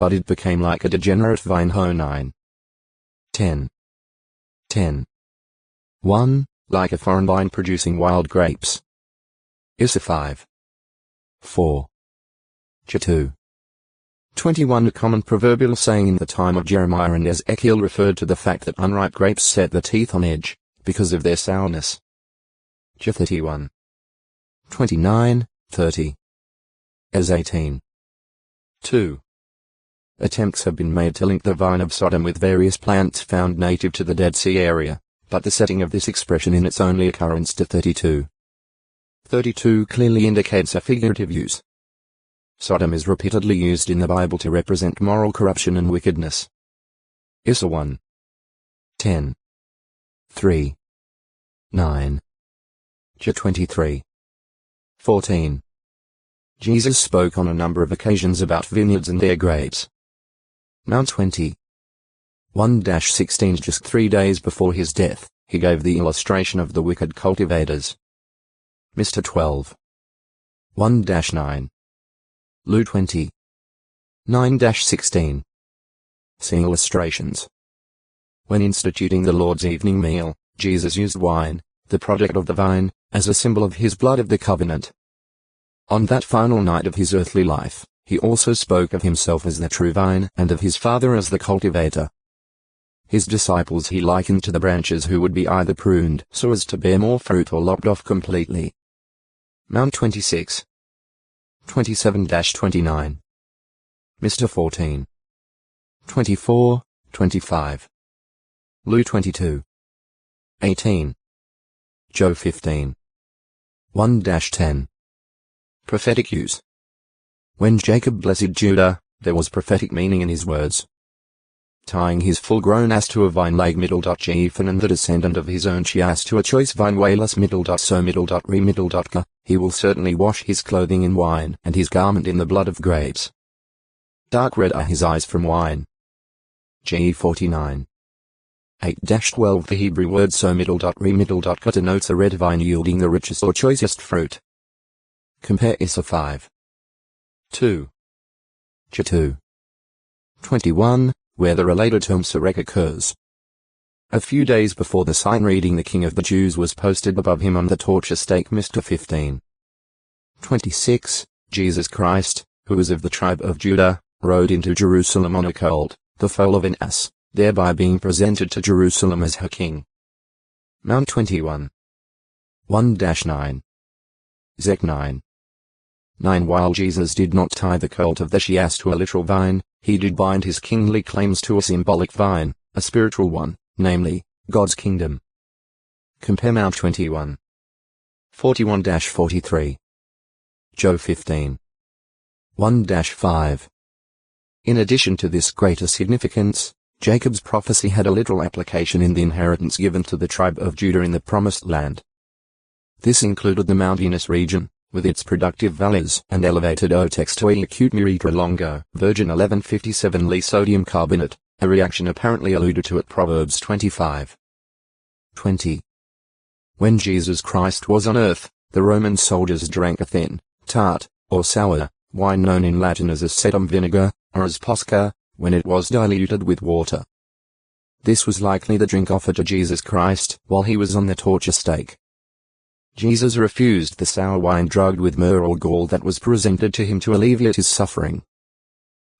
but it became like a degenerate vine. Ho 9. 10. 10. 1. Like a foreign vine producing wild grapes. Issa 5. 4. J 2. 21. A common proverbial saying in the time of Jeremiah and Ezekiel referred to the fact that unripe grapes set the teeth on edge, because of their sourness. J 31. 29, 30. As 18. 2. Attempts have been made to link the vine of Sodom with various plants found native to the Dead Sea area, but the setting of this expression in its only occurrence to 32. 32 clearly indicates a figurative use. Sodom is repeatedly used in the Bible to represent moral corruption and wickedness. Issa 1. 10. 3. 9. J 23. 14. Jesus spoke on a number of occasions about vineyards and their grapes. Mount 20. 1-16. Just 3 days before his death, he gave the illustration of the wicked cultivators. Mr. 12. 1-9. Lu 20. 9-16. See illustrations. When instituting the Lord's evening meal, Jesus used wine, the product of the vine, as a symbol of his blood of the covenant. On that final night of his earthly life, he also spoke of himself as the true vine and of his Father as the cultivator. His disciples he likened to the branches who would be either pruned so as to bear more fruit or lopped off completely. Mount 26. 27-29. Mr. 14. 24, 25. Lu 22. 18. Joe 15. 1-10. Prophetic use. When Jacob blessed Judah, there was prophetic meaning in his words. Tying his full-grown ass to a vine leg Jephunneh the descendant of his own she-ass to a choice vine wayless so re he will certainly wash his clothing in wine and his garment in the blood of grapes. Dark red are his eyes from wine. Ge 49. 8-12. The Hebrew word so re denotes a red vine yielding the richest or choicest fruit. Compare Issa 5. 2. J 2. 21, where the related term Sarek occurs. A few days before the sign reading "The King of the Jews" was posted above him on the torture stake. Mr. 15. 26, Jesus Christ, who was of the tribe of Judah, rode into Jerusalem on a colt, the foal of an ass, thereby being presented to Jerusalem as her king. Mount 21. 1-9. Zech 9. 9. While Jesus did not tie the colt of the she-ass to a literal vine, he did bind his kingly claims to a symbolic vine, a spiritual one, namely, God's kingdom. Compare Mount 21. 41-43. Joe 15. 1-5. In addition to this greater significance, Jacob's prophecy had a literal application in the inheritance given to the tribe of Judah in the Promised Land. This included the mountainous region, with its productive valleys and elevated O-textoid acute muritra longo, virgin 1157 Li sodium carbonate, a reaction apparently alluded to at Proverbs 25. 20. When Jesus Christ was on earth, the Roman soldiers drank a thin, tart, or sour, wine known in Latin as acetum vinegar, or as posca, when it was diluted with water. This was likely the drink offered to Jesus Christ while he was on the torture stake. Jesus refused the sour wine drugged with myrrh or gall that was presented to him to alleviate his suffering.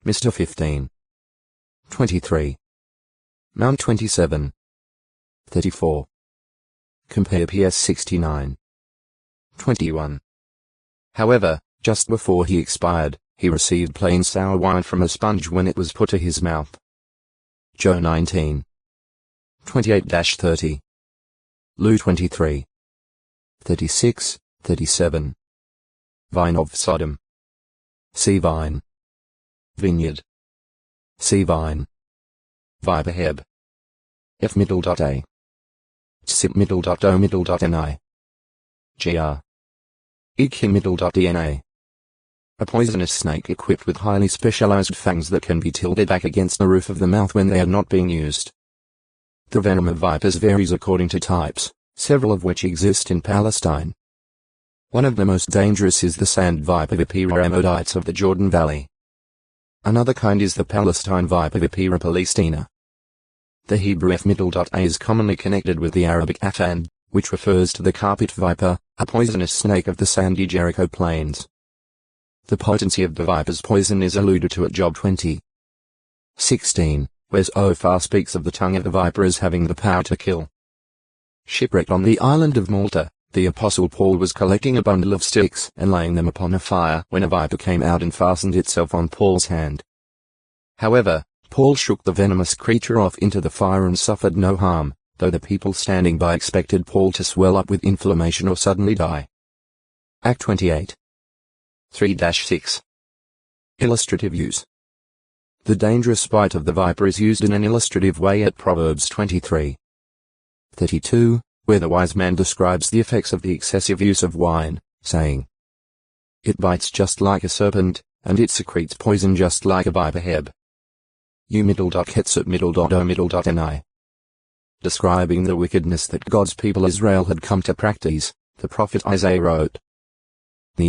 Mr. 15. 23. Mount 27. 34. Compare PS 69. 21. However, just before he expired, he received plain sour wine from a sponge when it was put to his mouth. Joe 19. 28-30. Lu 23. 36, 37. Vine of Sodom. See vine. Vineyard. See vine. Viperheb. F middle.a. Sip middle.o middle.ni. Gr. Ik middle.dna. A poisonous snake equipped with highly specialized fangs that can be tilted back against the roof of the mouth when they are not being used. The venom of vipers varies according to types, several of which exist in Palestine. One of the most dangerous is the sand viper Vipera amodites of the Jordan Valley. Another kind is the Palestine viper Vipera palestina. The Hebrew f-a is commonly connected with the Arabic afan, which refers to the carpet viper, a poisonous snake of the sandy Jericho plains. The potency of the viper's poison is alluded to at Job 20. 16, where Zophar speaks of the tongue of the viper as having the power to kill. Shipwrecked on the island of Malta, the Apostle Paul was collecting a bundle of sticks and laying them upon a fire when a viper came out and fastened itself on Paul's hand. However, Paul shook the venomous creature off into the fire and suffered no harm, though the people standing by expected Paul to swell up with inflammation or suddenly die. Act 28. 3-6. Illustrative use. The dangerous bite of the viper is used in an illustrative way at Proverbs 23:32, where the wise man describes the effects of the excessive use of wine, saying, "It bites just like a serpent, and it secretes poison just like a viper heb." U.Ketsup.O.ni. Describing the wickedness that God's people Israel had come to practice, the prophet Isaiah wrote,